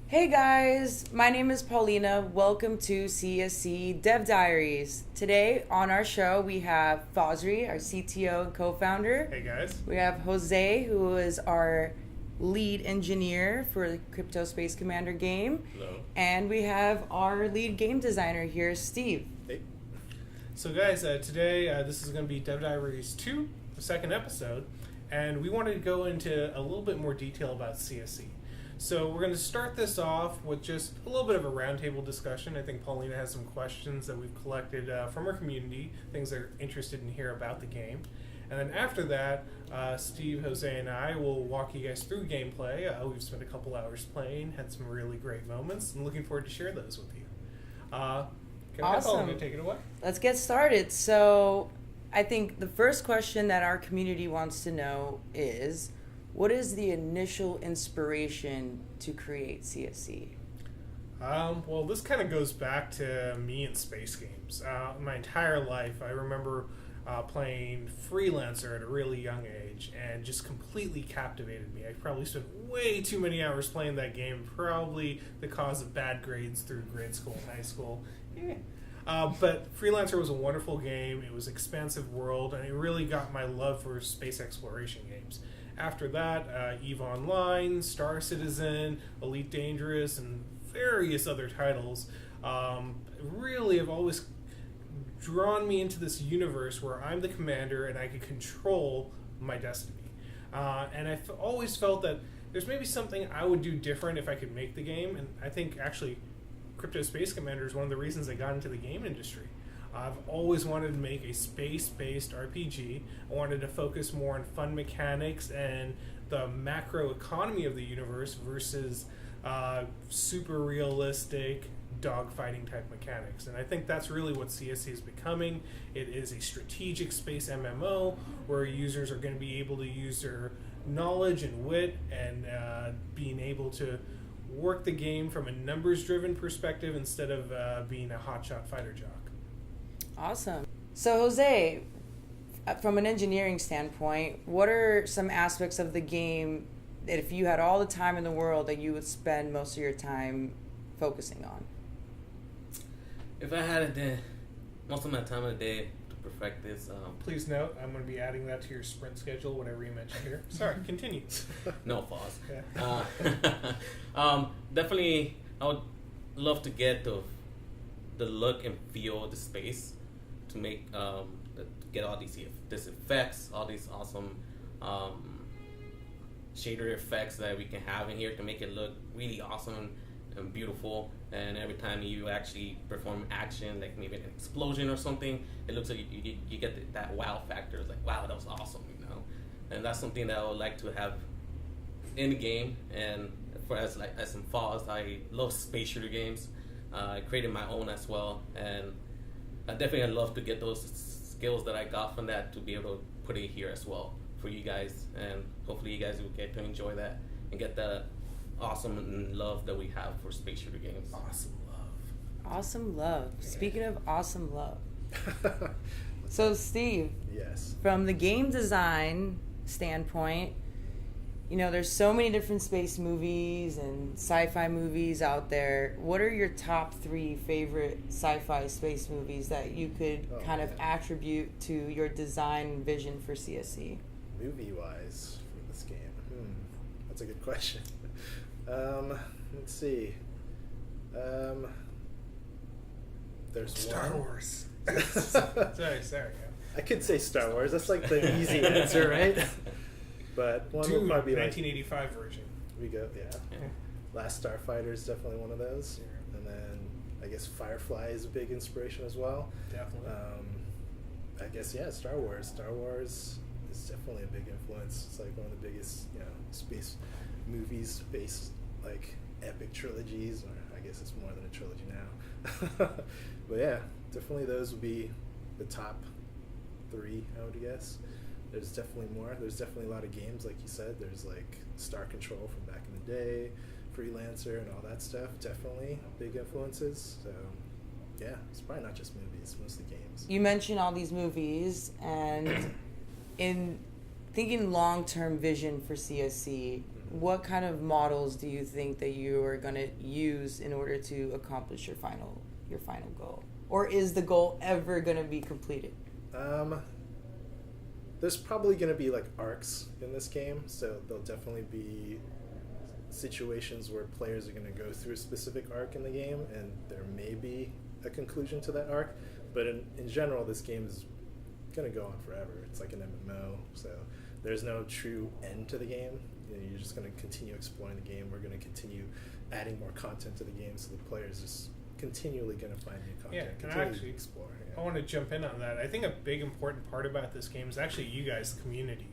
Hey guys, my name is Paulina. Welcome to CSC Dev Diaries. Today on our show we have Fazri, our CTO and co-founder. Hey guys. We have Jose, who is our lead engineer for the Crypto Space Commander game. Hello. And we have our lead game designer here, Steve. Hey. So guys, today this is going to be Dev Diaries 2, the second episode, and we wanted to go into a little bit more detail about CSC. So we're going to start this off with just a little bit of a roundtable discussion. I think Paulina has some questions that we've collected from our community, things they're interested in hear about the game. And then after that, Steve, Jose, and I will walk you guys through gameplay. We've spent a couple hours playing, had some really great moments, and looking forward to share those with you. Can I have Paulina take it away? Let's get started. So I think the first question that our community wants to know is, what is the initial inspiration to create CSC? Well, this kind of goes back to me and space games. My entire life, I remember playing Freelancer at a really young age, and just completely captivated me. I probably spent way too many hours playing that game, probably the cause of bad grades through grade school and high school. But Freelancer was a wonderful game. It was an expansive world, and it really got my love for space exploration games. After that, EVE Online, Star Citizen, Elite Dangerous, and various other titles really have always drawn me into this universe where I'm the commander and I can control my destiny. And I've always felt that there's maybe something I would do different if I could make the game, and I think actually Crypto Space Commander is one of the reasons I got into the game industry. I've always wanted to make a space-based RPG. I wanted to focus more on fun mechanics and the macro economy of the universe versus super realistic dogfighting type mechanics. And I think that's really what CSC is becoming. It is a strategic space MMO where users are going to be able to use their knowledge and wit and being able to work the game from a numbers-driven perspective instead of being a hotshot fighter jock. Awesome. So Jose, from an engineering standpoint, what are some aspects of the game that if you had all the time in the world that you would spend most of your time focusing on? If I had most of my time of the day to perfect this... Please note, I'm going to be adding that to your sprint schedule, whatever you mentioned here. Sorry, continue. No pause. Yeah. Definitely, I would love to get the look and feel of the space to make get all these effects, all these awesome shader effects that we can have in here to make it look really awesome and beautiful. And every time you actually perform action, like maybe an explosion or something, it looks like you get that wow factor. It's like, wow, that was awesome, you know. And that's something that I would like to have in the game. And as in Falls, I love space shooter games. I created my own as well, and I definitely love to get those skills that I got from that to be able to put it here as well for you guys, and hopefully you guys will get to enjoy that and get the awesome love that we have for space shooter games. Awesome love. Awesome love. Yeah. Speaking of awesome love. So Steve, yes. From the game design standpoint, you know, there's so many different space movies and sci-fi movies out there. What are your top 3 favorite sci-fi space movies that you could of attribute to your design vision for CSC? Movie-wise for this game? That's a good question. Let's see. There's Star one. Wars. sorry. I could say Star Wars. That's like the easy answer, right? But one would probably be 1985 version. We go, yeah. Last Starfighter is definitely one of those, and then I guess Firefly is a big inspiration as well. Definitely. I guess Star Wars. Star Wars is definitely a big influence. It's like one of the biggest, space movies, space like epic trilogies, or I guess it's more than a trilogy now. But yeah, definitely those would be the top 3, I would guess. There's definitely more. There's definitely a lot of games, like you said. There's like Star Control from back in the day, Freelancer, and all that stuff. Definitely big influences. So, yeah, it's probably not just movies, mostly games. You mentioned all these movies, and in thinking long-term vision for CSC, what kind of models do you think that you are going to use in order to accomplish your final goal? Or is the goal ever going to be completed? There's probably going to be like arcs in this game, so there'll definitely be situations where players are going to go through a specific arc in the game, and there may be a conclusion to that arc. But in general, this game is going to go on forever. It's like an MMO, so there's no true end to the game. You're just going to continue exploring the game. We're going to continue adding more content to the game, so the players just continually going to find new content. Yeah, can I actually explore? Yeah. I want to jump in on that. I think a big important part about this game is actually you guys, the community.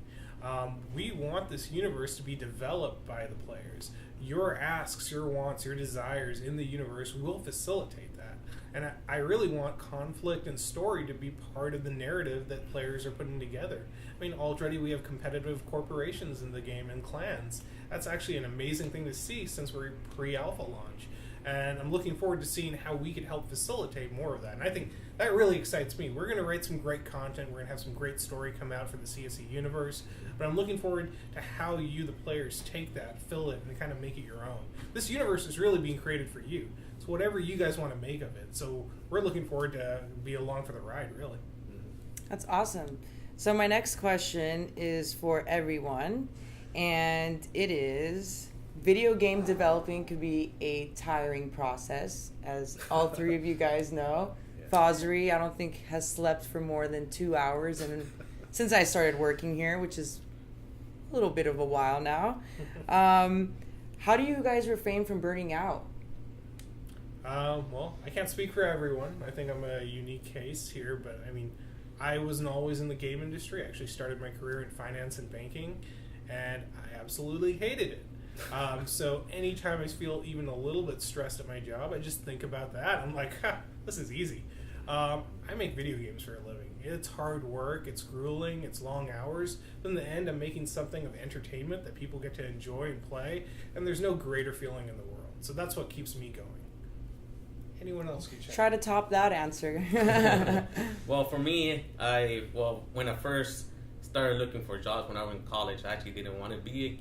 We want this universe to be developed by the players. Your asks, your wants, your desires in the universe will facilitate that. And I really want conflict and story to be part of the narrative that players are putting together. I mean, already we have competitive corporations in the game and clans. That's actually an amazing thing to see since we're pre-alpha launch. And I'm looking forward to seeing how we could help facilitate more of that. And I think that really excites me. We're going to write some great content. We're going to have some great story come out for the CSE universe. But I'm looking forward to how you, the players, take that, fill it, and kind of make it your own. This universe is really being created for you. So whatever you guys want to make of it. So we're looking forward to be along for the ride, really. That's awesome. So my next question is for everyone, and it is... Video game developing could be a tiring process, as all three of you guys know. Yeah. Fazri, I don't think, has slept for more than 2 hours and since I started working here, which is a little bit of a while now. How do you guys refrain from burning out? Well, I can't speak for everyone. I think I'm a unique case here, but I mean, I wasn't always in the game industry. I actually started my career in finance and banking, and I absolutely hated it. So anytime I feel even a little bit stressed at my job, I just think about that. I'm like, this is easy. I make video games for a living. It's hard work, it's grueling, it's long hours. But in the end, I'm making something of entertainment that people get to enjoy and play, and there's no greater feeling in the world. So that's what keeps me going. Anyone else can try to top that answer? Well, for me, when I first started looking for jobs when I was in college, I actually didn't want to be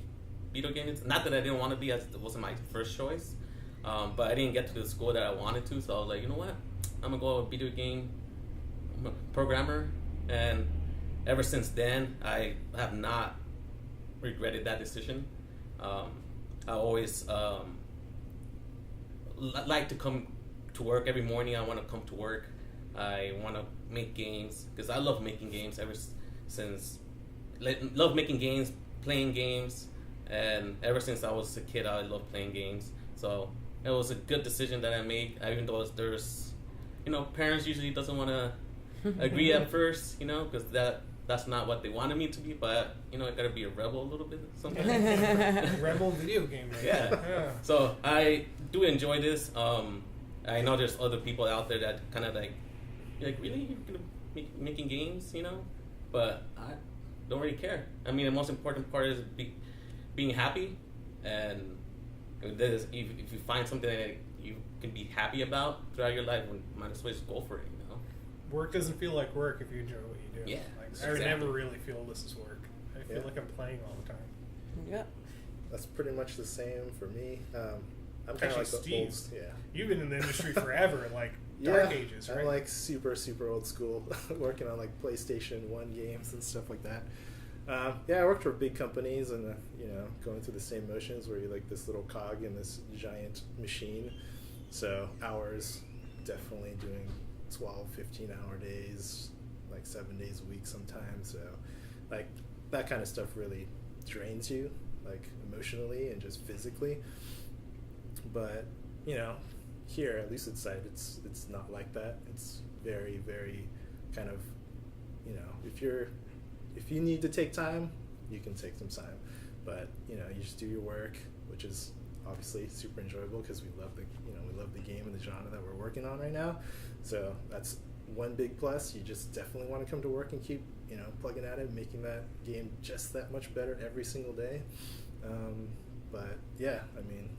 video games. Not that I didn't want to be, it wasn't my first choice, but I didn't get to the school that I wanted to, so I was like, you know what, I'm gonna go a video game programmer. And ever since then, I have not regretted that decision. I always like to come to work every morning. I want to come to work. I want to make games because I love making games love making games, playing games. And ever since I was a kid, I loved playing games. So it was a good decision that I made, even though there's, parents usually doesn't want to agree at first, because that's not what they wanted me to be. But, I got to be a rebel a little bit sometimes. Rebel video game maker. Yeah. So I do enjoy this. I know there's other people out there that kind of like really? You're going to making games, But I don't really care. I mean, the most important part is being happy, and if you find something that you can be happy about throughout your life, might as well just go for it. Work doesn't feel like work if you enjoy what you do. Yeah, I would never really feel this is work. I feel like I'm playing all the time. Yeah, that's pretty much the same for me. I'm kind of like the old. Yeah, you've been in the industry forever, like dark ages, right? I'm like super old school, working on like PlayStation 1 games and stuff like that. I worked for big companies and, going through the same motions where you're like this little cog in this giant machine. So hours, definitely doing 12, 15-hour days, like 7 days a week sometimes. So like that kind of stuff really drains you, like emotionally and just physically. But, here at Lucid Sight, it's not like that. It's very, very kind of, if you need to take time, you can take some time, but you just do your work, which is obviously super enjoyable because we love the game and the genre that we're working on right now. So that's one big plus. You just definitely want to come to work and keep plugging at it, making that game just that much better every single day. But yeah, I mean,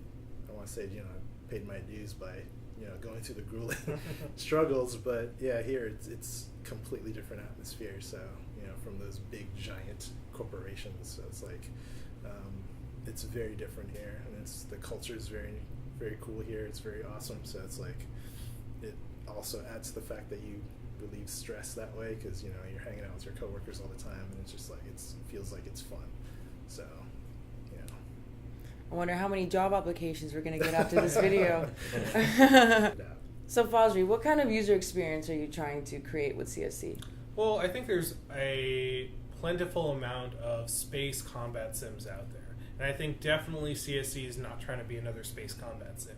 I want to say I paid my dues by going through the grueling struggles, but yeah, here it's completely different atmosphere. So from those big giant corporations, so it's like it's very different here, and the culture is very, very cool here. It's very awesome. So it's like, it also adds to the fact that you relieve stress that way, because you know you're hanging out with your coworkers all the time, and it's just like it feels like it's fun. So, you know. I wonder how many job applications we're going to get after this video. So Fazri, what kind of user experience are you trying to create with CSC? Well, I think there's a plentiful amount of space combat sims out there. And I think definitely CSC is not trying to be another space combat sim.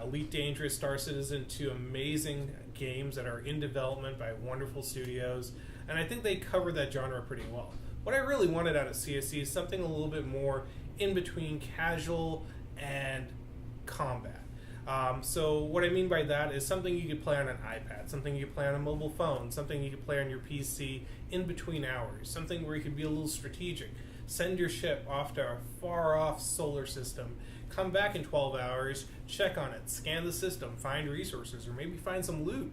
Elite Dangerous, Star Citizen, two amazing games that are in development by wonderful studios. And I think they cover that genre pretty well. What I really wanted out of CSC is something a little bit more in between casual and combat. So what I mean by that is something you could play on an iPad, something you could play on a mobile phone, something you could play on your PC in between hours, something where you could be a little strategic. Send your ship off to a far-off solar system, come back in 12 hours, check on it, scan the system, find resources, or maybe find some loot.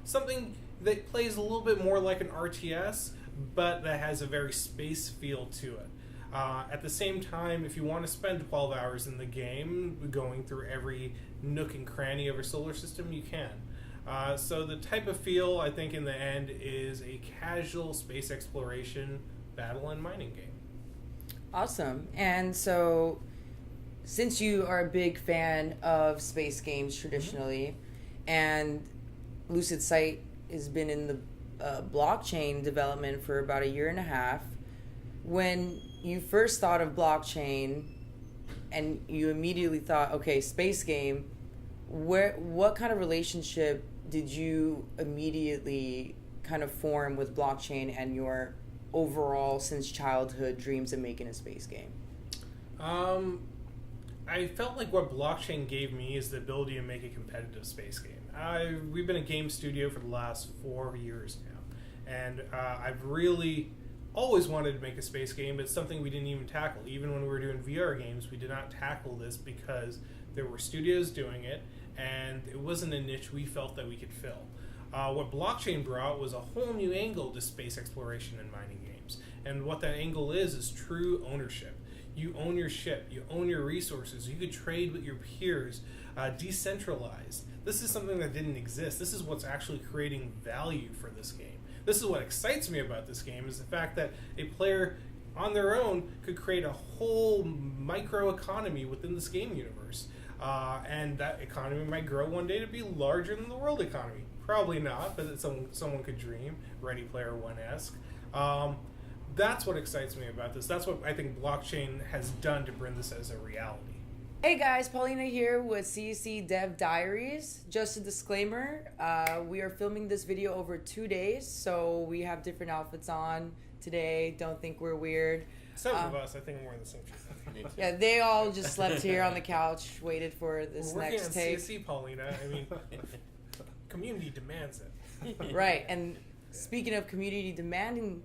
Something that plays a little bit more like an RTS, but that has a very space feel to it. At the same time, if you want to spend 12 hours in the game going through every nook and cranny of a solar system, you can. So the type of feel, I think, in the end, is a casual space exploration, battle, and mining game. Awesome. And so, since you are a big fan of space games traditionally, and Lucid Sight has been in the blockchain development for about 1.5 years, when you first thought of blockchain and you immediately thought, okay, space game, what kind of relationship did you immediately kind of form with blockchain and your overall, since childhood, dreams of making a space game? I felt like what blockchain gave me is the ability to make a competitive space game. We've been a game studio for the last 4 years now, and I've really always wanted to make a space game, but it's something we didn't even tackle. Even when we were doing VR games, we did not tackle this because there were studios doing it, and it wasn't a niche we felt that we could fill. What blockchain brought was a whole new angle to space exploration and mining games. And what that angle is true ownership. You own your ship, you own your resources, you could trade with your peers, decentralized. This is something that didn't exist. This is what's actually creating value for this game. This is what excites me about this game, is the fact that a player on their own could create a whole micro economy within this game universe. And that economy might grow one day to be larger than the world economy. Probably not, but someone could dream, Ready Player One-esque. That's what excites me about this. That's what I think blockchain has done to bring this as a reality. Hey guys, Paulina here with CTO Dev Diaries. Just a disclaimer, we are filming this video over 2 days, so we have different outfits on today. Don't think we're weird. Some of us, I think, we're wearing the same shirt. Yeah, they all just slept here on the couch, waited for this we're next take. CSC, Paulina. I mean, community demands it. Right, and speaking of community demanding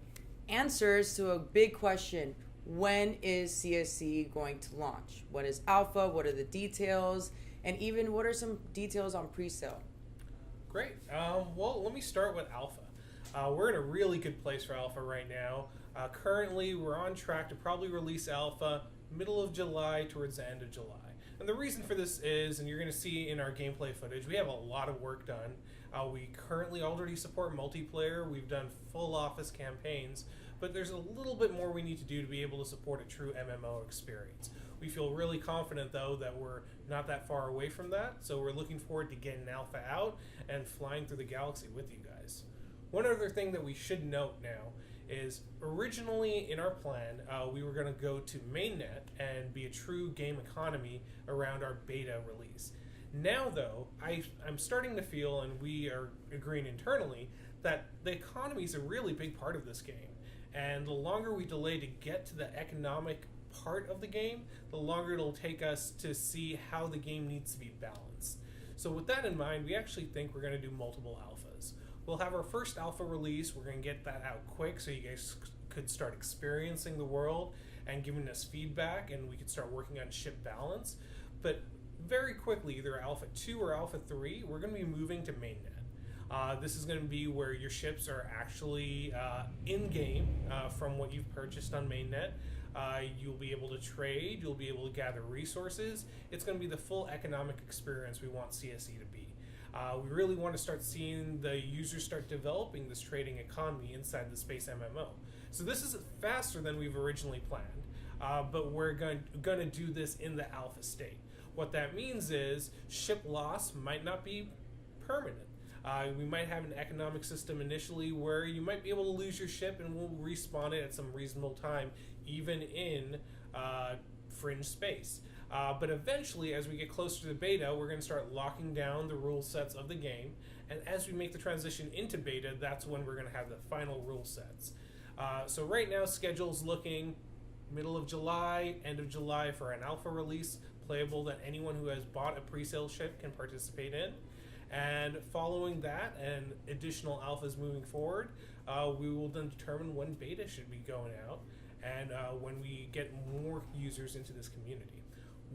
answers to a big question, when is CSC going to launch? What is alpha? What are the details? And even what are some details on pre-sale? Great. Well, let me start with alpha. We're in a really good place for alpha right now. Currently, we're on track to probably release alpha middle of July towards the end of July. And the reason for this is, and you're going to see in our gameplay footage, we have a lot of work done. We currently already support multiplayer. We've done full office campaigns. But there's a little bit more we need to do to be able to support a true MMO experience. We feel really confident, though, that we're not that far away from that, so we're looking forward to getting alpha out and flying through the galaxy with you guys. One other thing that we should note now is originally in our plan, we were going to go to mainnet and be a true game economy around our beta release. Now, though, I'm starting to feel, and we are agreeing internally, that the economy is a really big part of this game. And the longer we delay to get to the economic part of the game, the longer it'll take us to see how the game needs to be balanced. So with that in mind, we actually think we're going to do multiple alphas. We'll have our first alpha release. We're going to get that out quick so you guys could start experiencing the world and giving us feedback, and we could start working on ship balance. But very quickly, either Alpha 2 or Alpha 3, we're going to be moving to mainnet. This is going to be where your ships are actually in-game from what you've purchased on mainnet. You'll be able to trade. You'll be able to gather resources. It's going to be the full economic experience we want CSE to be. We really want to start seeing the users start developing this trading economy inside the space MMO. So this is faster than we've originally planned, but we're going to do this in the alpha state. What that means is ship loss might not be permanent. We might have an economic system initially where you might be able to lose your ship and we'll respawn it at some reasonable time, even in fringe space. But eventually, as we get closer to the beta, we're going to start locking down the rule sets of the game. And as we make the transition into beta, that's when we're going to have the final rule sets. So right now, schedule's looking middle of July, end of July for an alpha release, playable that anyone who has bought a pre-sale ship can participate in. And following that and additional alphas moving forward, we will then determine when beta should be going out and when we get more users into this community.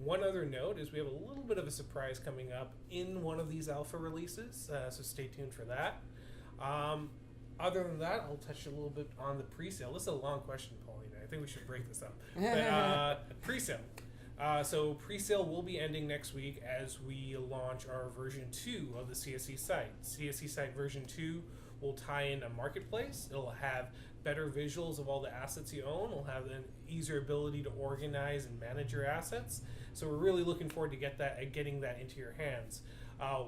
One other note is we have a little bit of a surprise coming up in one of these alpha releases, so stay tuned for that. Other than that, I'll touch a little bit on the pre-sale. This is a long question, Paulina. I think we should break this up. But, pre-sale. So pre-sale will be ending next week as we launch our version 2 of the CSE site. CSE site version 2 will tie in a marketplace. It'll have better visuals of all the assets you own. It'll have an easier ability to organize and manage your assets. So we're really looking forward to getting that into your hands.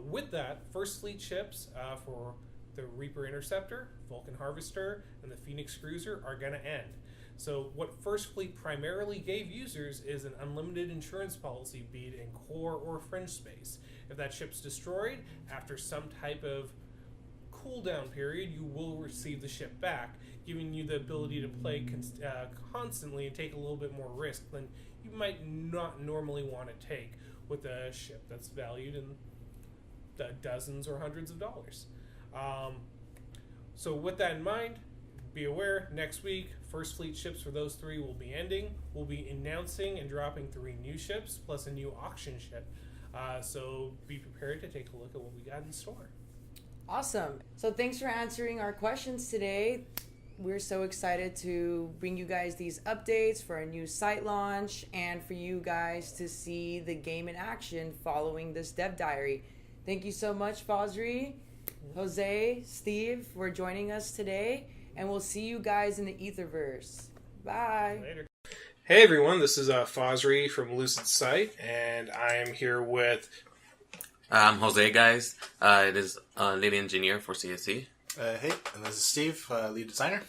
With that, First Fleet ships for the Reaper Interceptor, Vulcan Harvester, and the Phoenix Cruiser are going to end. So what First Fleet primarily gave users is an unlimited insurance policy, be it in core or fringe space. If that ship's destroyed, after some type of cooldown period, you will receive the ship back, giving you the ability to play constantly and take a little bit more risk than you might not normally want to take with a ship that's valued in the dozens or hundreds of dollars. So with that in mind, be aware, next week, First Fleet ships for those 3 will be ending. We'll be announcing and dropping 3 new ships, plus a new auction ship. So be prepared to take a look at what we got in store. Awesome. So thanks for answering our questions today. We're so excited to bring you guys these updates for our new site launch and for you guys to see the game in action following this dev diary. Thank you so much, Fazri, Jose, Steve, for joining us today. And we'll see you guys in the Etherverse. Bye. Later. Hey everyone, this is Fazri from Lucid Sight, and I am here with... I'm Jose, guys. It is lead engineer for CSE. Hey, and this is Steve, lead designer.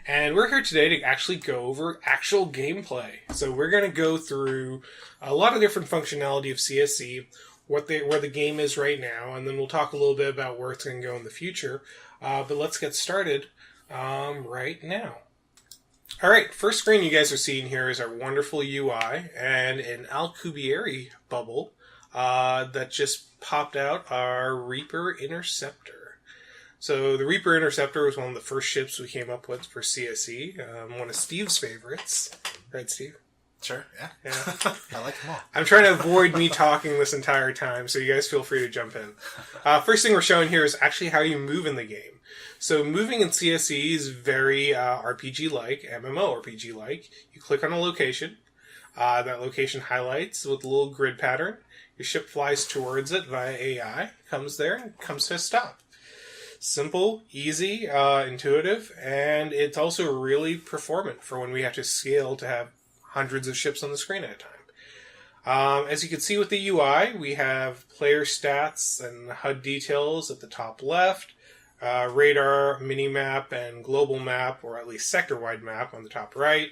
And we're here today to actually go over actual gameplay. So we're going to go through a lot of different functionality of CSE, where the game is right now, and then we'll talk a little bit about where it's going to go in the future. But let's get started right now. All right, first screen you guys are seeing here is our wonderful UI and an Alcubierre bubble that just popped out our Reaper Interceptor. So the Reaper Interceptor was one of the first ships we came up with for CSE, one of Steve's favorites. Right, Steve? Sure, yeah. I like them all. I'm trying to avoid me talking this entire time, so you guys feel free to jump in. First thing we're showing here is actually how you move in the game. So moving in CSE is very RPG-like, MMORPG-like. You click on a location. That location highlights with a little grid pattern. Your ship flies towards it via AI, comes there, and comes to a stop. Simple, easy, intuitive, and it's also really performant for when we have to scale to have hundreds of ships on the screen at a time. As you can see with the UI, we have player stats and HUD details at the top left, radar, minimap, and global map, or at least sector-wide map on the top right.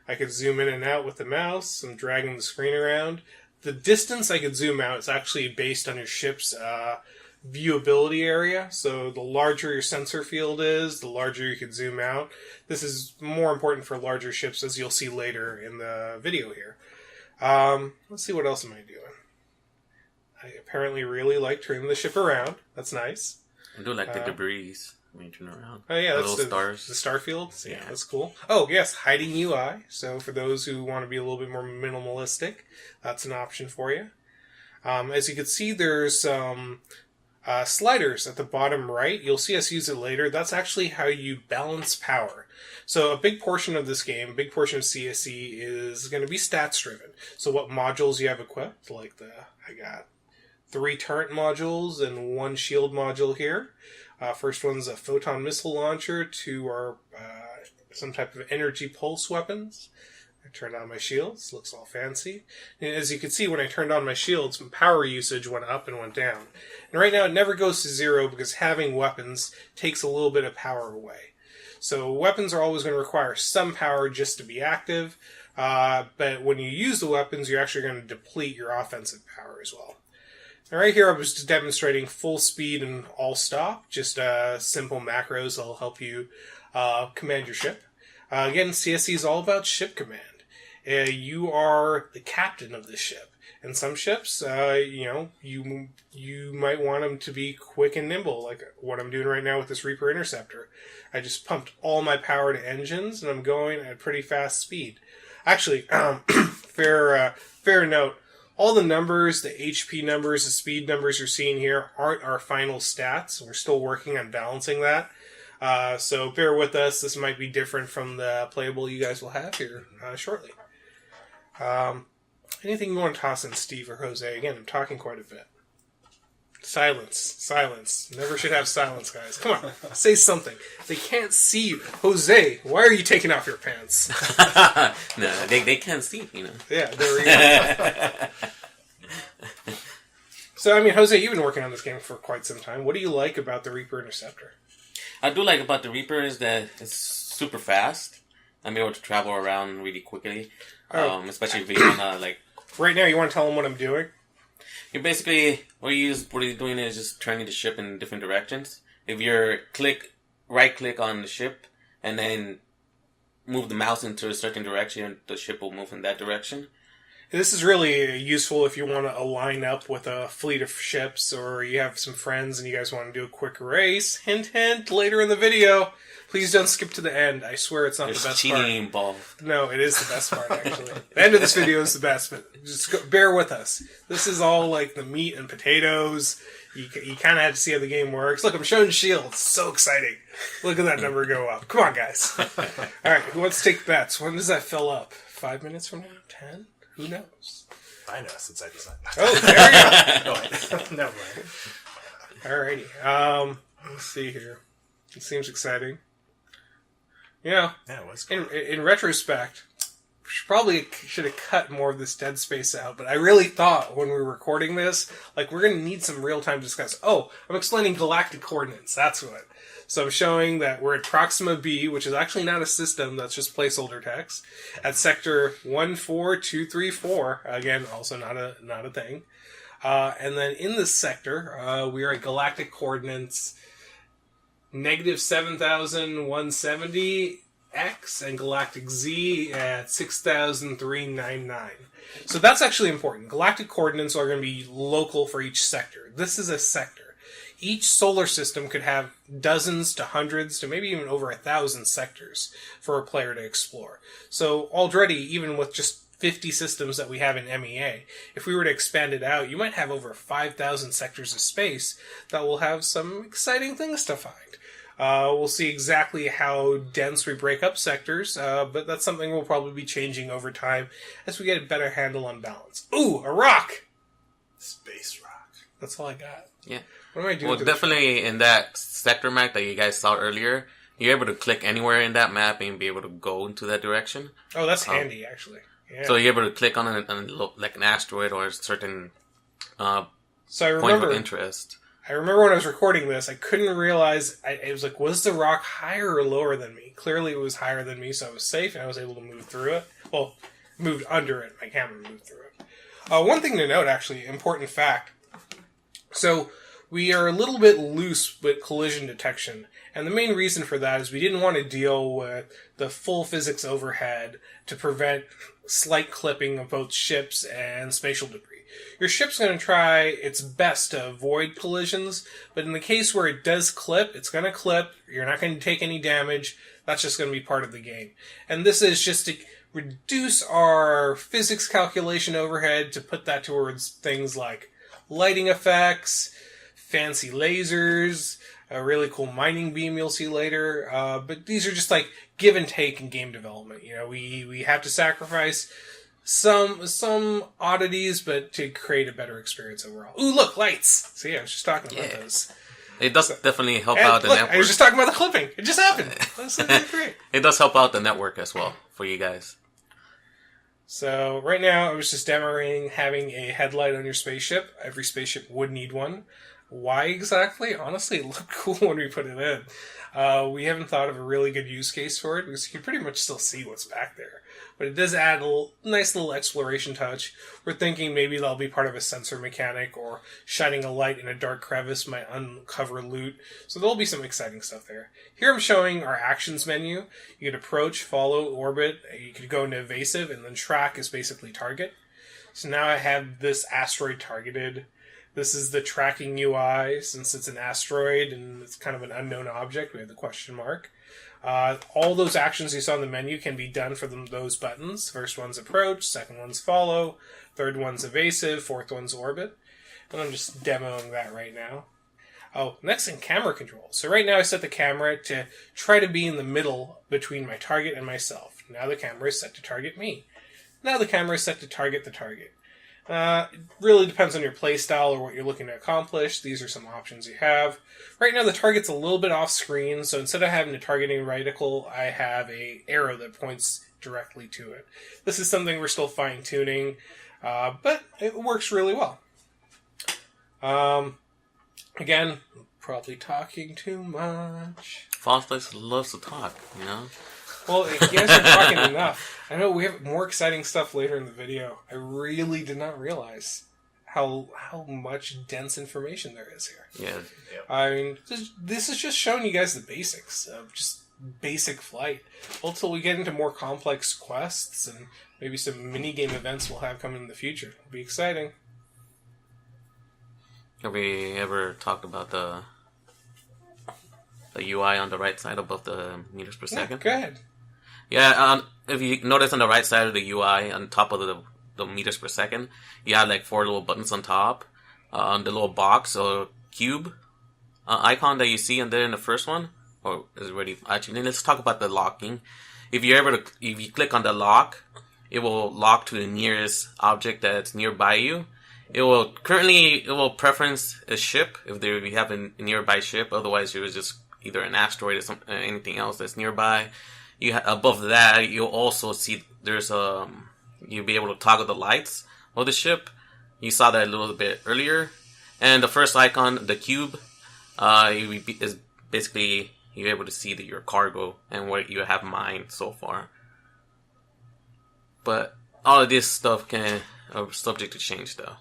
I could zoom in and out with the mouse. I'm dragging the screen around. The distance I could zoom out is actually based on your ship's viewability area. So the larger your sensor field is, the larger you can zoom out. This is more important for larger ships, as you'll see later in the video here. Let's see, what else am I doing? I apparently really like turning the ship around. That's nice. I do like the debris when you turn around. Oh yeah, that's the stars. The star fields. Yeah, Yeah. that's cool. Oh yes, hiding UI. So for those who want to be a little bit more minimalistic, that's an option for you. As you can see, there's sliders at the bottom right. You'll see us use it later. That's actually how you balance power. So a big portion of this game, a big portion of CSE is going to be stats driven. So what modules you have equipped, like I got 3 turret modules and 1 shield module here. First one's a photon missile launcher, 2 are some type of energy pulse weapons. I turned on my shields, looks all fancy. And as you can see, when I turned on my shields, my power usage went up and went down. And right now it never goes to 0 because having weapons takes a little bit of power away. So weapons are always going to require some power just to be active, but when you use the weapons, you're actually going to deplete your offensive power as well. And right here I was just demonstrating full speed and all stop, just simple macros that'll help you command your ship. Again, CSE is all about ship command. You are the captain of this ship. And some ships, you might want them to be quick and nimble, like what I'm doing right now with this Reaper Interceptor. I just pumped all my power to engines, and I'm going at pretty fast speed. Actually, fair note, all the numbers, the HP numbers, the speed numbers you're seeing here aren't our final stats. We're still working on balancing that. So bear with us. This might be different from the playable you guys will have here shortly. Anything you want to toss in, Steve or Jose? Again, I'm talking quite a bit. Silence. Never should have silence, guys. Come on, say something. They can't see you. Jose, why are you taking off your pants? No, they can't see, Yeah, there we go. So, Jose, you've been working on this game for quite some time. What do you like about the Reaper Interceptor? I do like about the Reaper is that it's super fast. I'm able to travel around really quickly, especially if you want to Right now, you want to tell them what I'm doing? You basically what you're doing is just turning the ship in different directions. If you right click on the ship and then move the mouse into a certain direction, the ship will move in that direction. This is really useful if you want to align up with a fleet of ships, or you have some friends and you guys want to do a quick race. Hint, hint, later in the video. Please don't skip to the end. I swear it's not the best part. There's cheating involved. No, it is the best part, actually. The end of this video is the best, but just bear with us. This is all like the meat and potatoes. You kind of have to see how the game works. Look, I'm showing shields. So exciting. Look at that number go up. Come on, guys. All right, who wants to take bets? When does that fill up? 5 minutes from now? 10? Who knows? I know, since I designed. Oh, there you go. Never mind. Alrighty. Let's see here. It seems exciting. Yeah, it was cool. In retrospect, probably should have cut more of this dead space out, but I really thought when we were recording this, we're going to need some real-time discuss. Oh, I'm explaining galactic coordinates. That's what. So I'm showing that we're at Proxima B, which is actually not a system, that's just placeholder text, at sector 14234. Again, also not a thing. And then in this sector, we are at galactic coordinates negative 7,170 X and galactic Z at 6,399. So that's actually important. Galactic coordinates are going to be local for each sector. This is a sector. Each solar system could have dozens to hundreds to maybe even over 1,000 sectors for a player to explore. So already, even with just 50 systems that we have in MEA, if we were to expand it out, you might have over 5,000 sectors of space that will have some exciting things to find. We'll see exactly how dense we break up sectors, but that's something we'll probably be changing over time as we get a better handle on balance. Ooh, a rock! Space rock. That's all I got. Yeah. What am I doing? Well, definitely in that sector map that you guys saw earlier, you're able to click anywhere in that map and be able to go into that direction. Oh, that's handy, actually. Yeah. So you're able to click on it and look like an asteroid or a certain point of interest. I remember when I was recording this, I couldn't realize, it was like, was the rock higher or lower than me? Clearly it was higher than me, so I was safe and I was able to move through it. Well, moved under it. My camera moved through it. One thing to note, actually, important fact. So, we are a little bit loose with collision detection, and the main reason for that is we didn't want to deal with the full physics overhead to prevent slight clipping of both ships and spatial debris. Your ship's going to try its best to avoid collisions, but in the case where it does clip, it's going to clip. You're not going to take any damage. That's just going to be part of the game. And this is just to reduce our physics calculation overhead to put that towards things like lighting effects, fancy lasers, a really cool mining beam you'll see later. But these are just like give and take in game development. You know, we have to sacrifice some oddities, but to create a better experience overall. Ooh, look, lights! See, I was just talking about those. It does definitely help out the network. I was just talking about the clipping. It just happened. That's great. It does help out the network as well for you guys. So right now, I was just demoing having a headlight on your spaceship. Every spaceship would need one. Why exactly? Honestly, it looked cool when we put it in. We haven't thought of a really good use case for it because you can pretty much still see what's back there. But it does add a nice little exploration touch. We're thinking maybe that'll be part of a sensor mechanic, or shining a light in a dark crevice might uncover loot. So there'll be some exciting stuff there. Here I'm showing our actions menu. You could approach, follow, orbit. You could go into evasive, and then track is basically target. So now I have this asteroid targeted. This is the tracking UI. Since it's an asteroid and it's kind of an unknown object, we have the question mark. All those actions you saw in the menu can be done for those buttons. First one's approach, second one's follow, third one's evasive, fourth one's orbit. And I'm just demoing that right now. Oh, next in camera control. So right now I set the camera to try to be in the middle between my target and myself. Now the camera is set to target me. Now the camera is set to target the target. It really depends on your playstyle or what you're looking to accomplish. These are some options you have. Right now the target's a little bit off screen, so instead of having a targeting reticle, I have a arrow that points directly to it. This is something we're still fine-tuning, but it works really well. Again, probably talking too much. Fosflex loves to talk, you know? Well, you guys are talking enough. I know we have more exciting stuff later in the video. I really did not realize how much dense information there is here. Yeah. I mean, this is just showing you guys the basics of just basic flight. Until we get into more complex quests and maybe some mini-game events we'll have coming in the future. It'll be exciting. Have we ever talked about the UI on the right side above the meters per second? Go ahead. Yeah, if you notice on the right side of the UI, on top of the meters per second, you have like 4 little buttons on top. On the little box or cube icon that you see in there in the first one, or is it already? Actually, let's talk about the locking. If you click on the lock, it will lock to the nearest object that's nearby you. It will preference a ship if we have a nearby ship. Otherwise, it was just either an asteroid or anything else that's nearby. Above that, you'll also see there's you'll be able to toggle the lights of the ship. You saw that a little bit earlier. And the first icon, the cube, is basically you're able to see your cargo and what you have mined so far. But all of this stuff are subject to change, though.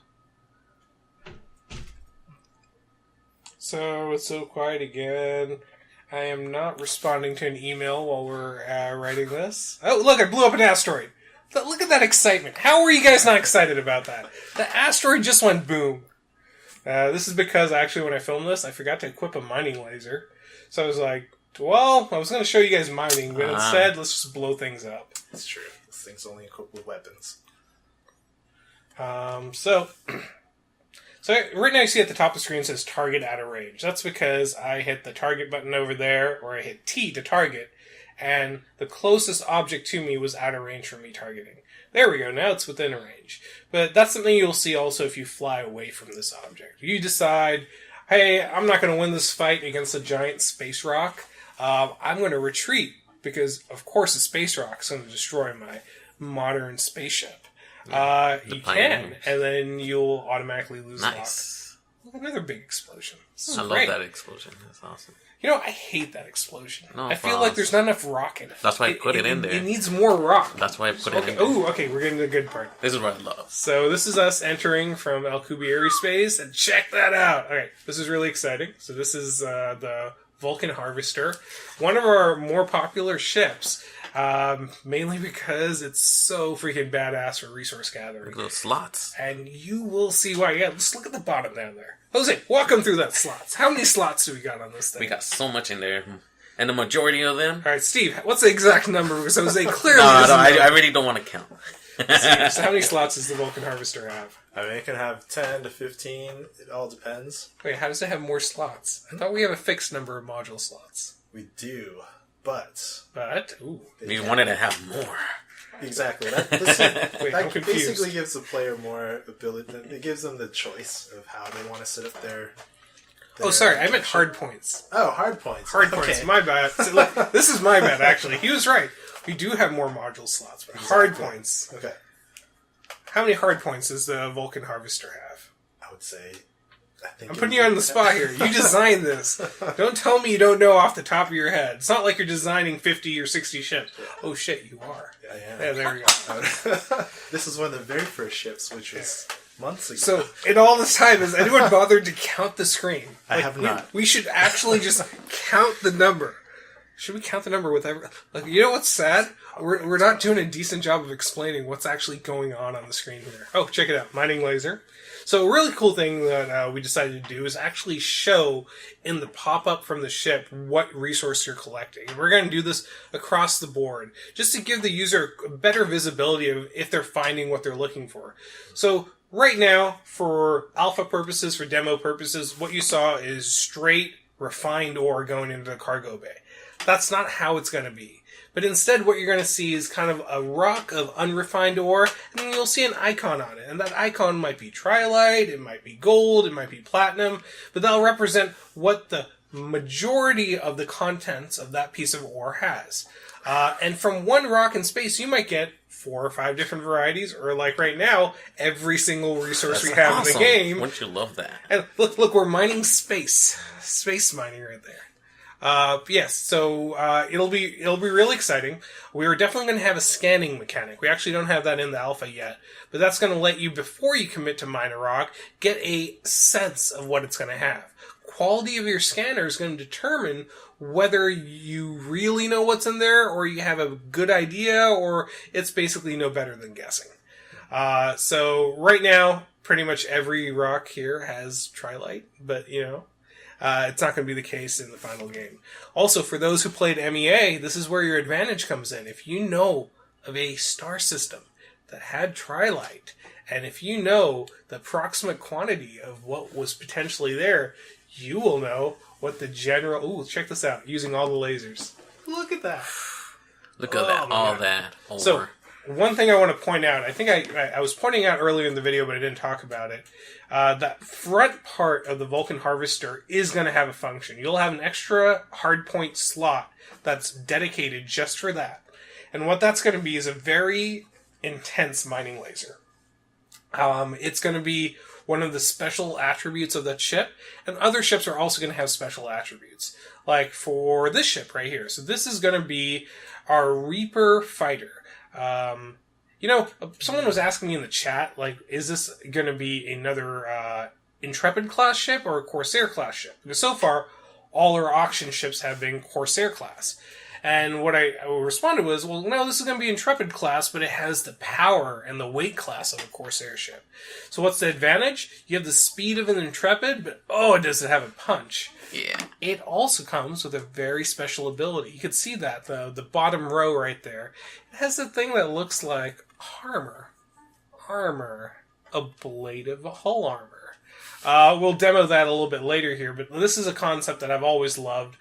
So it's so quiet again. I am not responding to an email while we're writing this. Oh, look, I blew up an asteroid. Look at that excitement. How were you guys not excited about that? The asteroid just went boom. This is because, actually, when I filmed this, I forgot to equip a mining laser. So I was like, well, I was going to show you guys mining, but instead, let's just blow things up. That's true. This thing's only equipped with weapons. So right now you see at the top of the screen it says target out of range. That's because I hit the target button over there, or I hit T to target, and the closest object to me was out of range for me targeting. There we go, now it's within range. But that's something you'll see also if you fly away from this object. You decide, hey, I'm not going to win this fight against a giant space rock. I'm going to retreat, because of course a space rock is going to destroy my modern spaceship. You can, and then you'll automatically lose nice. Lock. Another big explosion. I love that explosion. That's awesome. You know, I hate that explosion. No, I feel like there's not enough rock in it. That's why I put it in there. It needs more rock. That's why I put it in there. Oh, okay, we're getting to the good part. This is what I love. So this is us entering from Alcubierre space, and check that out. Okay, this is really exciting. So this is the Vulcan Harvester, one of our more popular ships. Mainly because it's so freaking badass for resource gathering. Little slots. And you will see why. Yeah, just look at the bottom down there. Jose, walk them through that slots. How many slots do we got on this thing? We got so much in there. And the majority of them... Alright, Steve, what's the exact number? Because Jose clearly I really don't want to count. Steve, so how many slots does the Vulcan Harvester have? I mean, it can have 10 to 15. It all depends. Wait, how does it have more slots? I thought we have a fixed number of module slots. We do, but Ooh. We wanted to have more. exactly. That Wait, I'm confused. basically gives the player more ability. It gives them the choice of how they want to set up their Oh, sorry, I meant hard points. Oh, hard points. Hard points, my bad. So, look, this is my bad, actually. He was right. We do have more module slots, but hard points. Okay. How many hard points does the Vulcan Harvester have? I would say. I think I'm putting you on the spot here. You designed this. Don't tell me you don't know off the top of your head. It's not like you're designing 50 or 60 ships. Oh, shit, you are. I am. Yeah, there we go. This is one of the very first ships, which was months ago. So, in all this time, has anyone bothered to count the screen? I have not. We should actually just count the number. Should we count the number with every... Like, you know what's sad? We're not doing a decent job of explaining what's actually going on the screen here. Oh, check it out. Mining laser. So a really cool thing that we decided to do is actually show in the pop-up from the ship what resource you're collecting. And we're going to do this across the board just to give the user better visibility of if they're finding what they're looking for. So right now, for alpha purposes, for demo purposes, what you saw is straight refined ore going into the cargo bay. That's not how it's going to be. But instead, what you're going to see is kind of a rock of unrefined ore, and then you'll see an icon on it. And that icon might be trilite, it might be gold, it might be platinum, but that'll represent what the majority of the contents of that piece of ore has. And from one rock in space, you might get 4 or 5 different varieties, or like right now, every single resource we have in the game. Wouldn't you love that? And look, we're mining space. Space mining right there. Yes, so it'll be really exciting. We are definitely going to have a scanning mechanic. We actually don't have that in the alpha yet, but that's going to let you, before you commit to mine a rock, get a sense of what it's going to have. Quality of your scanner is going to determine whether you really know what's in there, or you have a good idea, or it's basically no better than guessing. So right now, pretty much every rock here has trilite, but it's not going to be the case in the final game. Also, for those who played MEA, this is where your advantage comes in. If you know of a star system that had trilite, and if you know the approximate quantity of what was potentially there, you will know what the general... Ooh, check this out, using all the lasers. Look at that. Look at that, all God. that. Over. So, one thing I want to point out, I think I was pointing out earlier in the video, but I didn't talk about it. That front part of the Vulcan Harvester is going to have a function. You'll have an extra hardpoint slot that's dedicated just for that. And what that's going to be is a very intense mining laser. It's going to be one of the special attributes of that ship, and other ships are also going to have special attributes. Like for this ship right here. So this is going to be our Reaper fighter. Someone was asking me in the chat, like, is this going to be another Intrepid class ship or a Corsair class ship? Because so far, all our auction ships have been Corsair class. And what I responded was, well, no, this is going to be Intrepid class, but it has the power and the weight class of a Corsair ship. So what's the advantage? You have the speed of an Intrepid, but does it have a punch? Yeah. It also comes with a very special ability. You can see that, the bottom row right there. It has a thing that looks like armor. A blade of hull armor. We'll demo that a little bit later here, but this is a concept that I've always loved,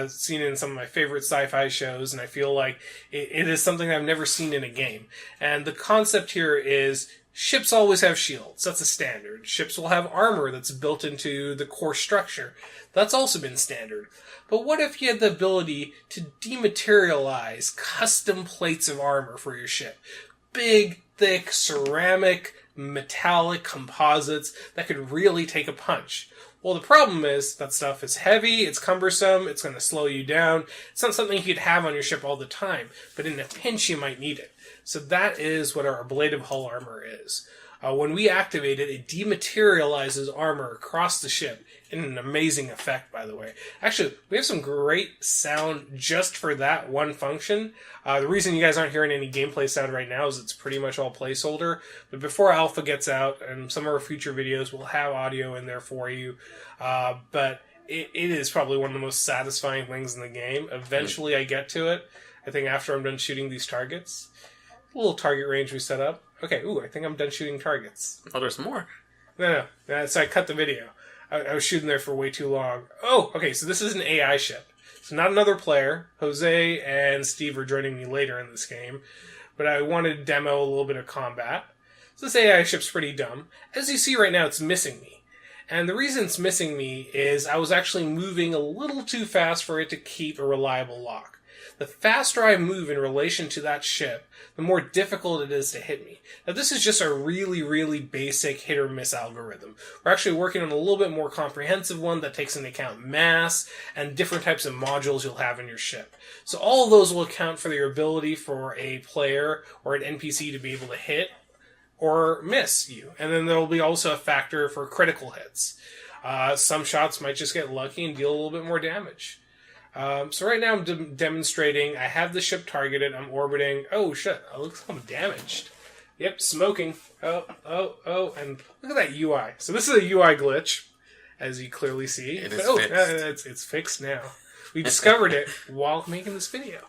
seen in some of my favorite sci-fi shows, and I feel like it is something I've never seen in a game. And the concept here is ships always have shields. That's a standard. Ships will have armor that's built into the core structure. That's also been standard. But what if you had the ability to dematerialize custom plates of armor for your ship? Big, thick, ceramic, metallic composites that could really take a punch. Well, the problem is that stuff is heavy, it's cumbersome, it's going to slow you down. It's not something you'd have on your ship all the time, but in a pinch you might need it. So that is what our ablative hull armor is. When we activate it, it dematerializes armor across the ship in an amazing effect, by the way. Actually, we have some great sound just for that one function. The reason you guys aren't hearing any gameplay sound right now is it's pretty much all placeholder. But before Alpha gets out, and some of our future videos will have audio in there for you. But it is probably one of the most satisfying things in the game. Eventually I get to it. I think after I'm done shooting these targets. little target range we set up. Okay, I think I'm done shooting targets. Oh, there's more. No. So I cut the video. I was shooting there for way too long. Oh, okay, so this is an AI ship. So not another player. Jose and Steve are joining me later in this game. But I wanted to demo a little bit of combat. So this AI ship's pretty dumb. As you see right now, it's missing me. And the reason it's missing me is I was actually moving a little too fast for it to keep a reliable lock. The faster I move in relation to that ship, the more difficult it is to hit me. Now this is just a really, really basic hit or miss algorithm. We're actually working on a little bit more comprehensive one that takes into account mass and different types of modules you'll have in your ship. So all of those will account for your ability for a player or an NPC to be able to hit or miss you. And then there will be also a factor for critical hits. Some shots might just get lucky and deal a little bit more damage. So right now I'm demonstrating, I have the ship targeted, I'm orbiting. Oh shit, it looks like I'm damaged. Yep, smoking. Oh, and look at that UI. So this is a UI glitch, as you clearly see. It is fixed. It's fixed now. We discovered it while making this video.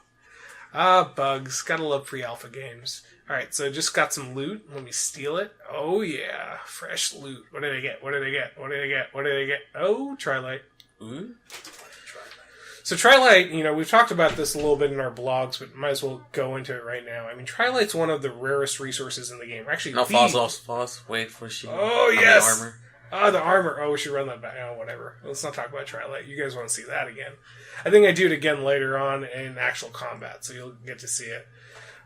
Bugs. Gotta love pre-alpha games. Alright, so I just got some loot. Let me steal it. Oh yeah, fresh loot. What did I get? Oh, Trilite. Ooh. So Trilite, we've talked about this a little bit in our blogs, but might as well go into it right now. I mean, Trilite's one of the rarest resources in the game. Actually, no, false. Wait for shield. Oh, yes! The armor. The armor. Oh, we should run that back. Oh, whatever. Let's not talk about Trilite. You guys want to see that again. I think I do it again later on in actual combat, so you'll get to see it.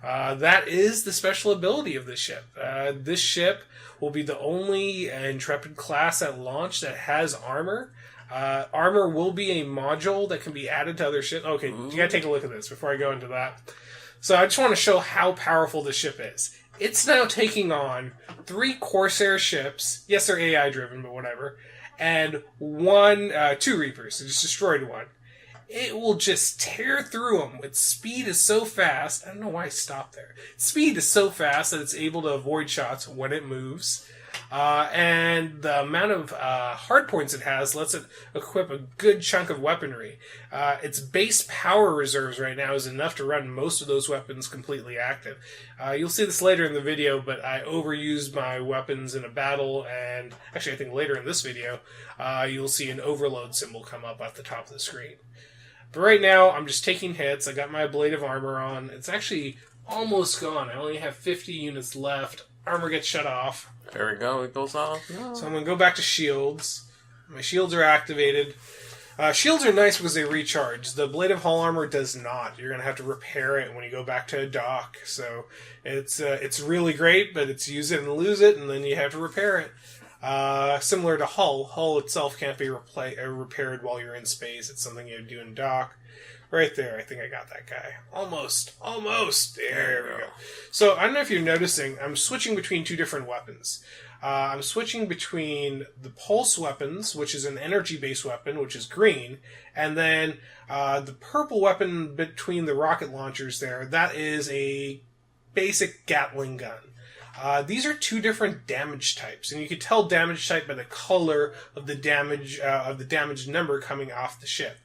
That is the special ability of this ship. This ship will be the only Intrepid class at launch that has armor. Armor will be a module that can be added to other ships. Okay, you gotta take a look at this before I go into that. So I just want to show how powerful the ship is. It's now taking on 3 Corsair ships. Yes, they're AI driven, but whatever. And 2 Reapers. It just destroyed one. It will just tear through them. Its speed is so fast. I don't know why I stopped there. Speed is so fast that it's able to avoid shots when it moves. And the amount of hard points it has lets it equip a good chunk of weaponry. Its base power reserves right now is enough to run most of those weapons completely active. You'll see this later in the video, but I overused my weapons in a battle, and actually I think later in this video, you'll see an overload symbol come up at the top of the screen. But right now, I'm just taking hits. I got my ablative armor on. It's actually almost gone. I only have 50 units left. Armor gets shut off. There we go. It goes off. No. So I'm going to go back to shields. My shields are activated. Shields are nice because they recharge. The ablative hull armor does not. You're going to have to repair it when you go back to a dock. So it's really great, but it's use it and lose it, and then you have to repair it. Similar to hull. Hull itself can't be repaired while you're in space. It's something you do in dock. Right there, I think I got that guy. Almost. There we go. So, I don't know if you're noticing, I'm switching between 2 different weapons. I'm switching between the pulse weapons, which is an energy-based weapon, which is green, and then the purple weapon between the rocket launchers there, that is a basic Gatling gun. These are 2 different damage types, and you can tell damage type by the color of the damage number coming off the ship.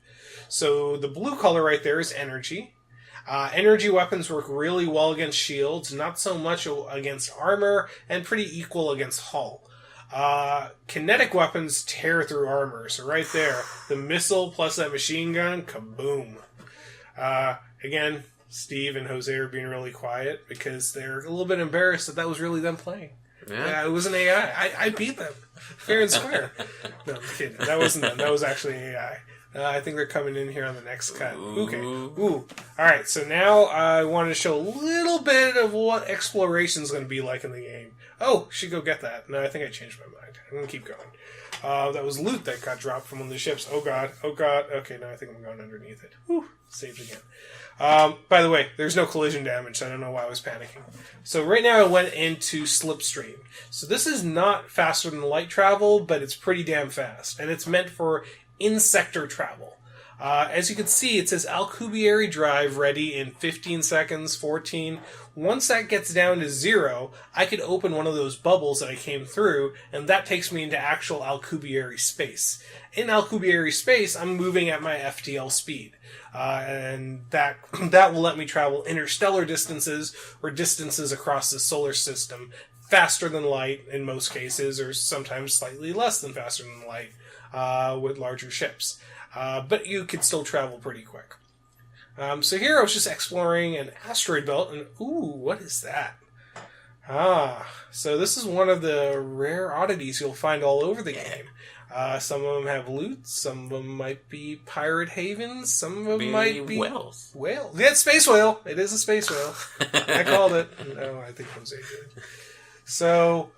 So the blue color right there is energy. Energy weapons work really well against shields, not so much against armor, and pretty equal against hull. Kinetic weapons tear through armor, so right there, the missile plus that machine gun, kaboom. Again, Steve and Jose are being really quiet because they're a little bit embarrassed that was really them playing. Yeah, it was an AI. I beat them, fair and square. No, I'm kidding. That wasn't them. That was actually AI. I think they're coming in here on the next cut. Okay. Ooh. Alright, so now I wanted to show a little bit of what exploration is going to be like in the game. Oh, should go get that. No, I think I changed my mind. I'm going to keep going. That was loot that got dropped from one of the ships. Oh god. Okay, no, I think I'm going underneath it. Whew. Saved again. By the way, there's no collision damage, so I don't know why I was panicking. So right now I went into Slipstream. So this is not faster than light travel, but it's pretty damn fast. And it's meant for in-sector travel. As you can see, it says Alcubierre drive ready in 15 seconds, 14. Once that gets down to 0, I could open one of those bubbles that I came through, and that takes me into actual Alcubierre space. In Alcubierre space, I'm moving at my FTL speed. And that will let me travel interstellar distances or distances across the solar system faster than light in most cases, or sometimes slightly less than faster than light with larger ships. But you could still travel pretty quick. So here I was just exploring an asteroid belt, and ooh, what is that? So this is one of the rare oddities you'll find all over the game. Some of them have loot, some of them might be pirate havens, some of them might be... whales. Whale. Yeah, it's space whale. It is a space whale. I called it. No, I think Jose did. So,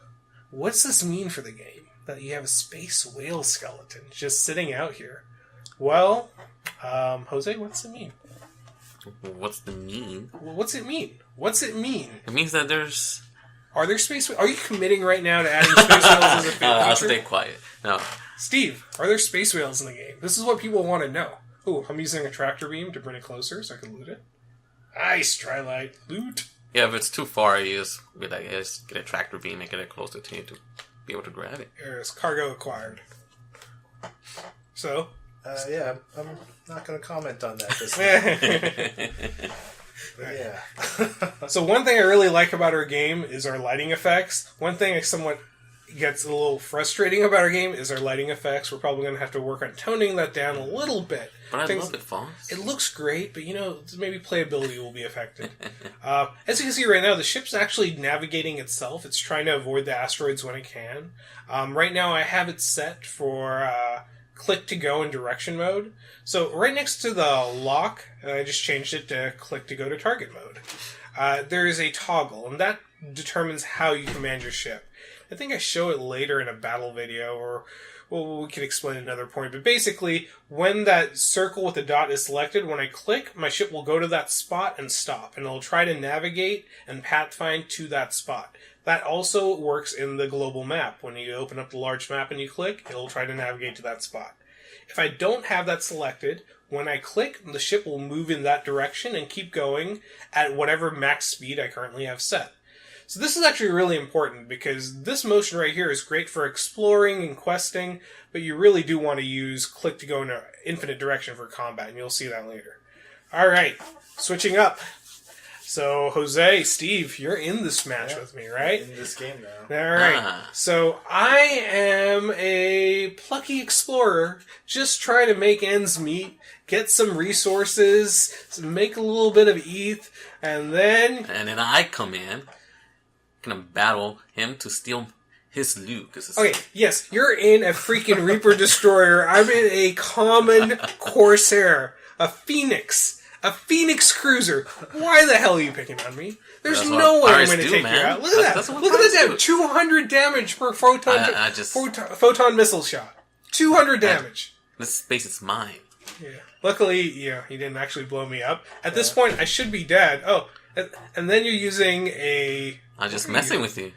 what's this mean for the game? That you have a space whale skeleton just sitting out here? Well, Jose, what's it mean? What's the mean? Well, what's it mean? What's it mean? It means that there's... Are there space... Are you committing right now to adding space whales as a feature? I'll stay quiet. No. Steve, are there space whales in the game? This is what people want to know. Oh, I'm using a tractor beam to bring it closer so I can loot it. Nice, Trilite. Loot. Yeah, if it's too far, you just get a tractor beam and get it closer to you to be able to grab it. There's cargo acquired. So? Yeah, I'm not going to comment on that this time. Yeah. So one thing I really like about our game is our lighting effects. One thing I somewhat gets a little frustrating about our game is our lighting effects. We're probably going to have to work on toning that down a little bit. But I love it, Foz. It looks great, but maybe playability will be affected. As you can see right now, the ship's actually navigating itself. It's trying to avoid the asteroids when it can. Right now I have it set for click to go in direction mode. So right next to the lock, I just changed it to click to go to target mode. There is a toggle, and that determines how you command your ship. I think I show it later in a battle video, or well, we can explain another point. But basically, when that circle with the dot is selected, when I click, my ship will go to that spot and stop, and it'll try to navigate and pathfind to that spot. That also works in the global map. When you open up the large map and you click, it'll try to navigate to that spot. If I don't have that selected, when I click, the ship will move in that direction and keep going at whatever max speed I currently have set. So this is actually really important because this motion right here is great for exploring and questing, but you really do want to use click to go in an infinite direction for combat, and you'll see that later. Alright, switching up. So, Jose, Steve, you're in this match with me, right? In this game now. Alright, so I am a plucky explorer, just trying to make ends meet, get some resources, make a little bit of ETH, and then I come in, gonna battle him to steal his loot. Okay, yes, you're in a freaking Reaper Destroyer. I'm in a common Corsair, a Phoenix Cruiser. Why the hell are you picking on me? There's no way I'm going to take you out. Look at that. Look at that damage. 200 damage per photon missile shot. 200 damage. This space is mine. Yeah. Luckily, he didn't actually blow me up. At this point, I should be dead. Oh, and then you're using a... I'm just messing with you.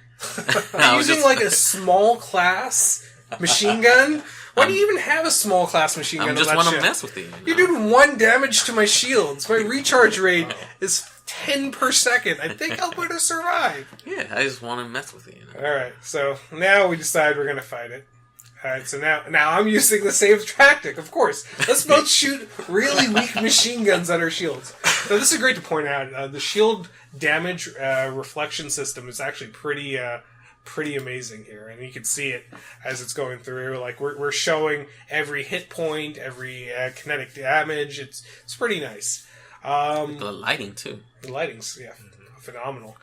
You're using like a small class machine gun? Why do you even have a small class machine gun? I just want to mess with you. You're doing 1 damage to my shields. My recharge rate is 10 per second. I think I'll be able to survive. Yeah, I just want to mess with you. Alright, so now we decide we're going to fight it. Alright, so now I'm using the same tactic, of course. Let's both shoot really weak machine guns at our shields. Now, this is great to point out. The shield damage reflection system is actually pretty amazing here, and you can see it as it's going through. Like we're showing every hit point, every kinetic damage. It's pretty nice. The lighting too. The lighting's phenomenal.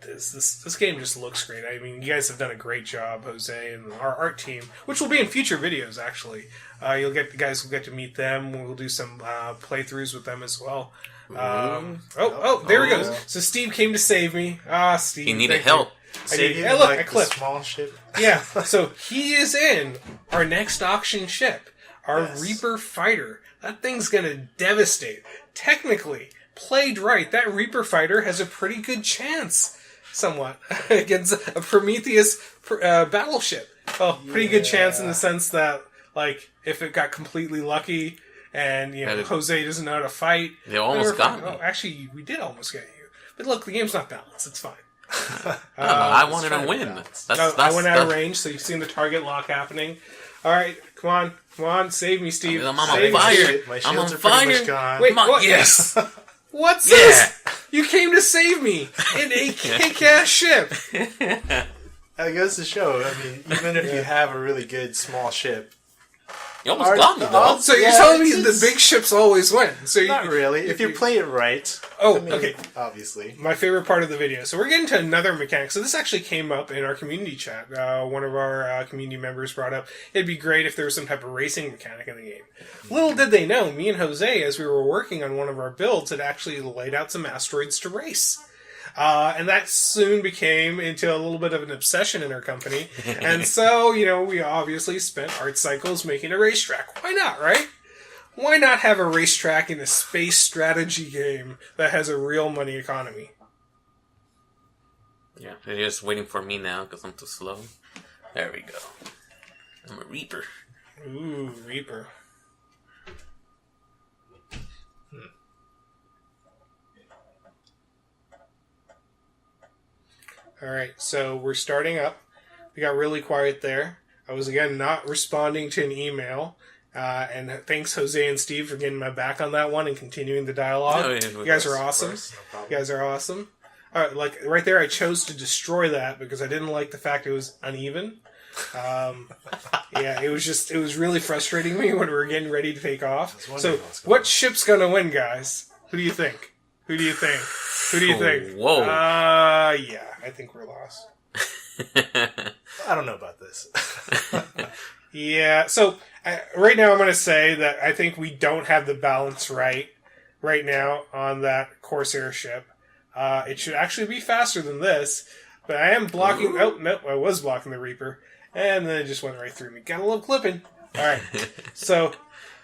This game just looks great. I mean, you guys have done a great job, Jose and our art team, which will be in future videos. Actually, the guys will get to meet them. We'll do some playthroughs with them as well. There he goes. So Steve came to save me. Steve, he needed help. I clipped. Small ship. Yeah, so he is in our next auction ship, our Reaper Fighter. That thing's gonna devastate. Technically, played right, that Reaper Fighter has a pretty good chance, somewhat, against a Prometheus battleship. Oh, pretty good chance in the sense that, like, if it got completely lucky, and Jose doesn't know how to fight. They almost got me. Oh, actually, we did almost get you. But look, the game's not balanced. It's fine. I wanted to win. I went out of range, so you've seen the target lock happening. All right, come on, save me, Steve. I'm on Save me, fire. Steve. My I'm on shields are pretty fire. much gone. Wait, Come on, what? yes. What's this? You came to save me in a kick-ass ship. It goes to show, I mean, even if you have a really good small ship, You almost got me, though. So you're Yeah, telling me it's- the big ships always win? So not really. If you play it right. Oh, I mean, okay. Obviously. My favorite part of the video. So we're getting to another mechanic. So this actually came up in our community chat. One of our community members brought up, it'd be great if there was some type of racing mechanic in the game. Little did they know, me and Jose, as we were working on one of our builds, had actually laid out some asteroids to race. And that soon became into a little bit of an obsession in our company. And so, we obviously spent art cycles making a racetrack. Why not, right? Why not have a racetrack in a space strategy game that has a real money economy? Yeah, they're just waiting for me now because I'm too slow. There we go. I'm a Reaper. Ooh, Reaper. Alright, so we're starting up. We got really quiet there. I was, again, not responding to an email. And thanks, Jose and Steve, for getting my back on that one and continuing the dialogue. Oh, yeah, you guys are awesome. You guys are awesome. Like, right there, I chose to destroy that because I didn't like the fact it was uneven. Yeah, it was really frustrating me when we were getting ready to take off. So, what ship's gonna win, guys? Who do you think? Who do you think? Whoa. Yeah, I think we're lost. I don't know about this. Yeah, so right now I'm going to say that I think we don't have the balance right now on that Corsair ship. It should actually be faster than this, but I am blocking... Oh, no, I was blocking the Reaper, and then it just went right through me. Gotta love clipping. Alright, so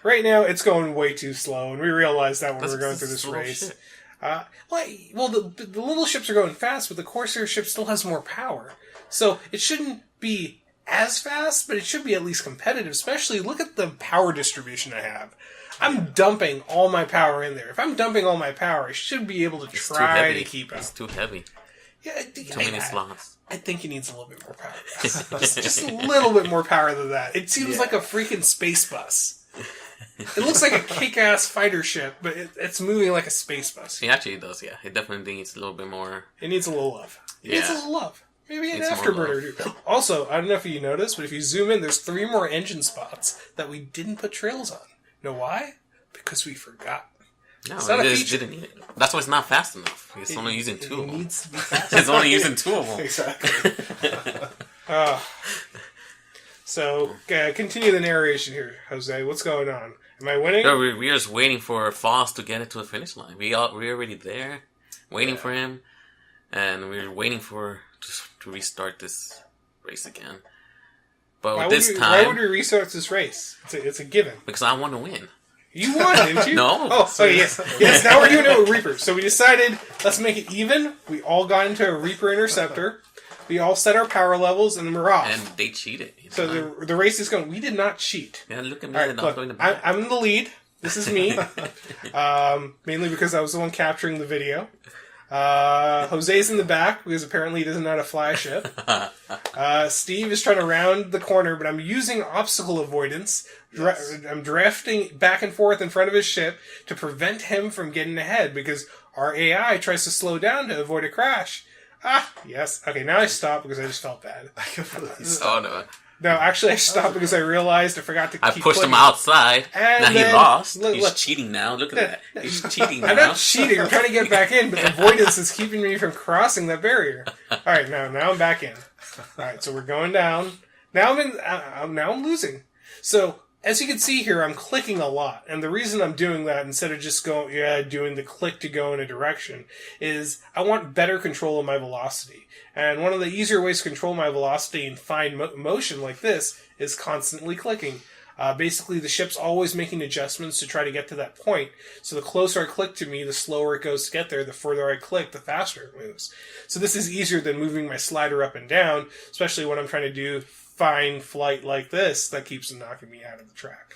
right now it's going way too slow, and we realized that when we were going through this race. Well, the little ships are going fast, but the Corsair ship still has more power. So it shouldn't be as fast, but it should be at least competitive. Especially, look at the power distribution I have. I'm dumping all my power in there. If I'm dumping all my power, I should be able to try to keep up. It's too heavy. Yeah, Too many slots. I think it needs a little bit more power. just a little bit more power than that. It seems like a freaking space bus. It looks like a kick-ass fighter ship, but it's moving like a space bus. It actually does, yeah. It definitely needs a little bit more. It needs a little love. It needs a little love. Maybe an Needs more afterburner. Too. Also, I don't know if you noticed, but if you zoom in, there's 3 more engine spots that we didn't put trails on. Know why? Because we forgot. No, It's not a it just feature. didn't need it. That's why it's not fast enough. It's only using 2 of It them. needs to be faster. It's only using 2 of them. Exactly. So, continue the narration here, Jose. What's going on? Am I winning? No, we're just waiting for Foss to get it to the finish line. We're already there, waiting for him, and we're waiting for to restart this race again. But Why this would time, we restart this race? It's a given. because I want to win. You won, didn't you? No. Oh, yes. Yes, now we're doing it with Reaper. So we decided, let's make it even. We all got into a Reaper Interceptor. We all set our power levels, and then we're off. And they cheated. So the race is going. We did not cheat. Yeah, look at me. All right, look, I'm in the lead. This is me. Mainly because I was the one capturing the video. Jose's in the back because apparently he doesn't know how to fly a ship. Steve is trying to round the corner, but I'm using obstacle avoidance. I'm drafting back and forth in front of his ship to prevent him from getting ahead because our AI tries to slow down to avoid a crash. Yes. Okay, now I stopped because I just felt bad. Oh no! No, actually, I stopped because I realized I forgot to. I keep pushed him clicking. outside. And now he then- lost. look- He's look. cheating now. Look at that. He's cheating now. I'm not cheating. I'm trying to get back in, but the avoidance is keeping me from crossing that barrier. All right, now I'm back in. All right, so we're going down. Now I'm losing. So as you can see here, I'm clicking a lot, and the reason I'm doing that instead of just doing the click to go in a direction is I want better control of my velocity. And one of the easier ways to control my velocity and find motion like this is constantly clicking. Basically, the ship's always making adjustments to try to get to that point. So the closer I click to me, the slower it goes to get there. The further I click, the faster it moves. So this is easier than moving my slider up and down, especially when I'm trying to do fine flight like this that keeps knocking me out of the track.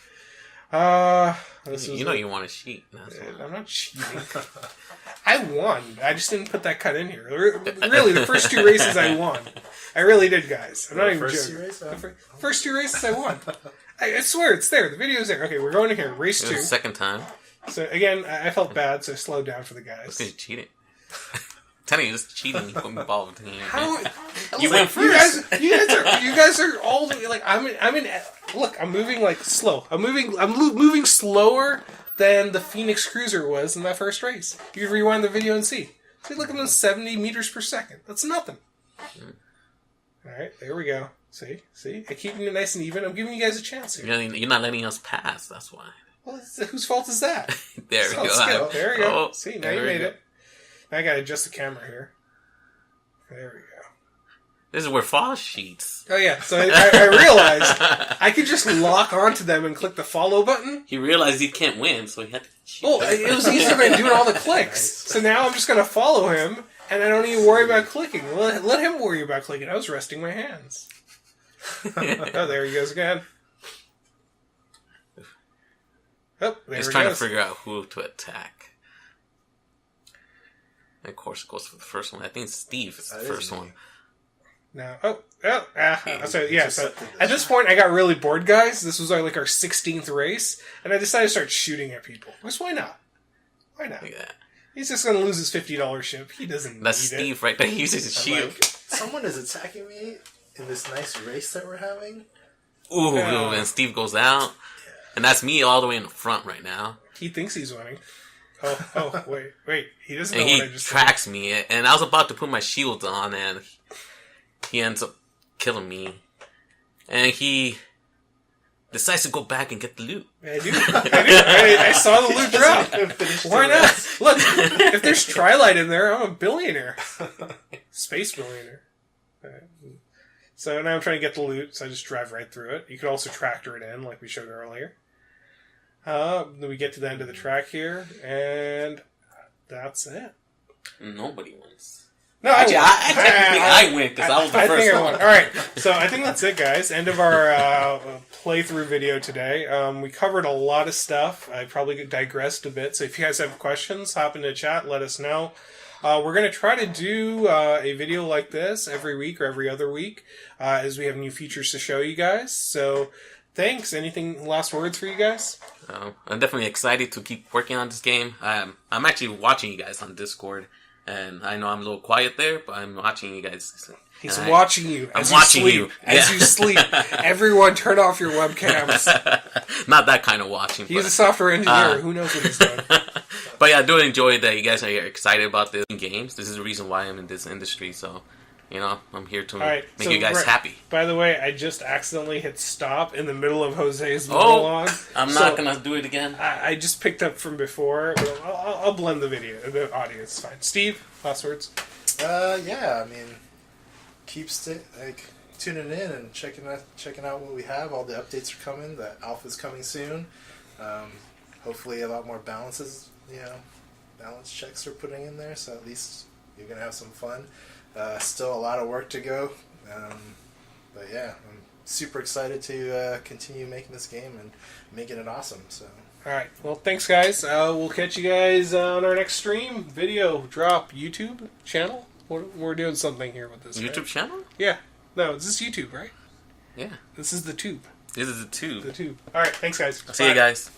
Mm-hmm. You know you want to cheat. That's why. I'm not cheating. I won. I just didn't put that cut in here. Really, the first 2 races I won. I really did, guys. I'm not even joking. First 2 races I won. I swear it's there. The video's there. Okay, we're going to here. Race 2. Second time. So again, I felt bad, so I slowed down for the guys. Because you cheated. Telling you, it's cheating. You put me involved in the game. How? You went first. You guys are all like I'm in. Look, I'm moving like slow. I'm moving slower than the Phoenix Cruiser was in that first race. You can rewind the video and see. See, look at those 70 meters per second. That's nothing. All right, there we go. See, I'm keeping it nice and even. I'm giving you guys a chance here. You're not letting us pass. That's why. Well, whose fault is that? There we go. There we go. Oh, see, now you made it. Now I gotta adjust the camera here. There we go. This is where fall sheets. Oh yeah, so I realized I could just lock onto them and click the follow button. He realized he can't win, so he had to cheat. Oh, it was easier than doing all the clicks. So now I'm just gonna follow him, and I don't even worry about clicking. Let him worry about clicking. I was resting my hands. Oh, there he goes again. Oh, there He's he trying goes. to figure out who to attack. And of course, it goes for the first one. I think Steve is the first one. No. So at this point, I got really bored, guys. This was like our 16th race, and I decided to start shooting at people. Because why not? Why not? Look at that. He's just going to lose his $50 ship. He doesn't That's need Steve it. right there. He uses his shield. Like, someone is attacking me in this nice race that we're having. Ooh, and Steve goes out. And that's me all the way in the front right now. He thinks he's winning. Oh, wait. He doesn't know And what I he just tracks me. And I was about to put my shield on, and he ends up killing me. And he decides to go back and get the loot. I do. I saw the loot drop. Why not? Look, if there's Trilight in there, I'm a billionaire. Space billionaire. Alright. So now I'm trying to get the loot, so I just drive right through it. You could also tractor it in, like we showed earlier. Then we get to the end of the track here, and that's it. Nobody wins. No, Actually, I I win because I was the I first think I one. won. All right, so I think that's it, guys. End of our playthrough video today. We covered a lot of stuff. I probably digressed a bit, so if you guys have questions, hop into the chat, let us know. We're going to try to do a video like this every week or every other week as we have new features to show you guys. So thanks. Anything last words for you guys? I'm definitely excited to keep working on this game. I'm actually watching you guys on Discord, and I know I'm a little quiet there, but I'm watching you guys. He's watching you. I'm watching you. As you sleep. Everyone turn off your webcams. Not that kind of watching. He's a software engineer. Who knows what he's doing? But yeah, I do enjoy that you guys are excited about this games. This is the reason why I'm in this industry, so... I'm here to make you guys happy. By the way, I just accidentally hit stop in the middle of Jose's monologue. I'm not going to do it again. I just picked up from before. But I'll blend the audio. It's fine. Steve, last words? Yeah, I mean, keep tuning in and checking out what we have. All the updates are coming. The alpha's coming soon. Hopefully a lot more balance checks are putting in there, so at least you're going to have some fun. Still a lot of work to go, but yeah, I'm super excited to continue making this game and making it awesome. So, all right, well, thanks, guys. We'll catch you guys on our next stream. Video drop YouTube channel. We're doing something here with this YouTube channel? Yeah, no, this is YouTube, right? Yeah, this is the tube. This is the tube. The tube. All right, thanks, guys. See you guys.